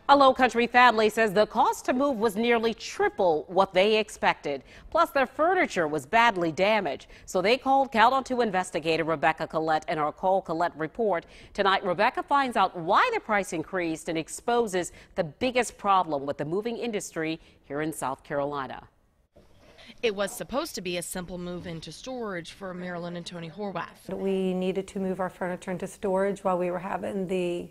A Low Country family says the cost to move was nearly triple what they expected. Plus, their furniture was badly damaged. So they called Count on 2 investigator Rebecca Collett in our Call Collett report. Tonight, Rebecca finds out why the price increased and exposes the biggest problem with the moving industry here in South Carolina. It was supposed to be a simple move into storage for Marilyn and Tony Horwath. We needed to move our furniture into storage while we were having the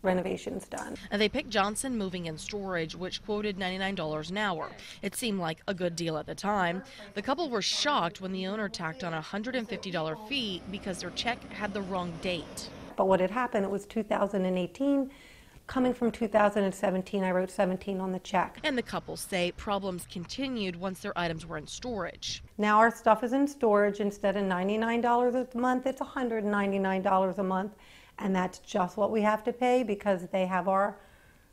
renovations done. And they picked Johnson Moving and Storage, which quoted $99 an hour. It seemed like a good deal at the time. The couple were shocked when the owner tacked on a $150 fee because their check had the wrong date. But what had happened, it was 2018. Coming from 2017, I wrote 17 on the check. And the couple say problems continued once their items were in storage. Now our stuff is in storage. Instead of $99 a month, it's $199 a month. And that's just what we have to pay because they have our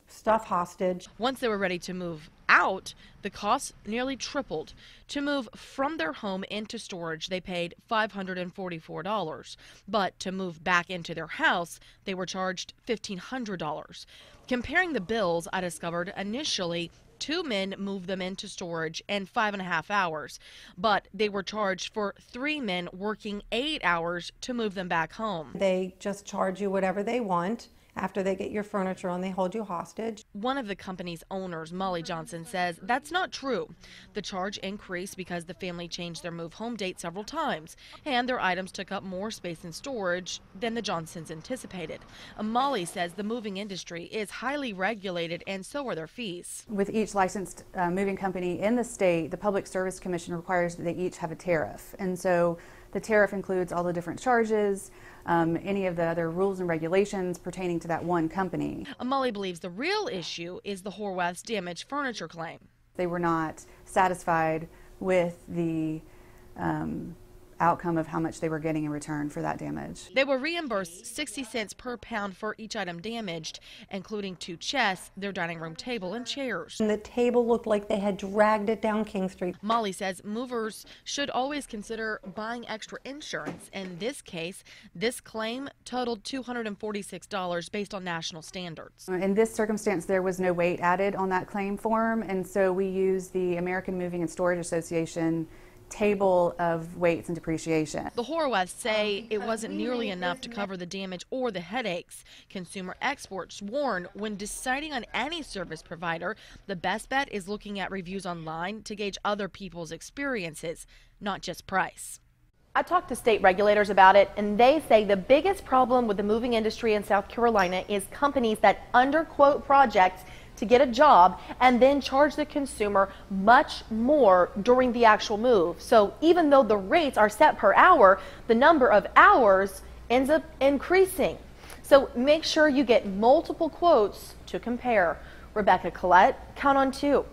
stuff hostage. Once they were ready to move out, the cost nearly tripled. To move from their home into storage, they paid $544. But to move back into their house, they were charged $1,500. Comparing the bills, I discovered initially 2 men moved them into storage in 5.5 hours, but they were charged for 3 men working 8 hours to move them back home. They just charge you whatever they want. After they get your furniture on, they hold you hostage. One of the company's owners, Molly Johnson, says that's not true. The charge increased because the family changed their move home date several times, and their items took up more space in storage than the Johnsons anticipated. Molly says the moving industry is highly regulated, and so are their fees. With each licensed moving company in the state, the Public Service Commission requires that they each have a tariff. And so the tariff includes all the different charges, any of the other rules and regulations pertaining to that one company. Molly believes the real issue is the Horwath's damaged furniture claim. They were not satisfied with the outcome of how much they were getting in return for that damage. They were reimbursed 60 cents per pound for each item damaged, including 2 chests, their dining room table, and chairs. And the table looked like they had dragged it down King Street. Molly says movers should always consider buying extra insurance. In this case, this claim totaled $246 based on national standards. In this circumstance, there was no weight added on that claim form, and so we used the American Moving and Storage Association table of weights and depreciation. The Horwaths say it wasn't nearly enough to cover the damage or the headaches. Consumer experts warn when deciding on any service provider, the best bet is looking at reviews online to gauge other people's experiences, not just price. I talked to state regulators about it, and they say the biggest problem with the moving industry in South Carolina is companies that underquote projects to get a job and then charge the consumer much more during the actual move. So even though the rates are set per hour, the number of hours ends up increasing. So make sure you get multiple quotes to compare. Rebecca Collett, Count on 2.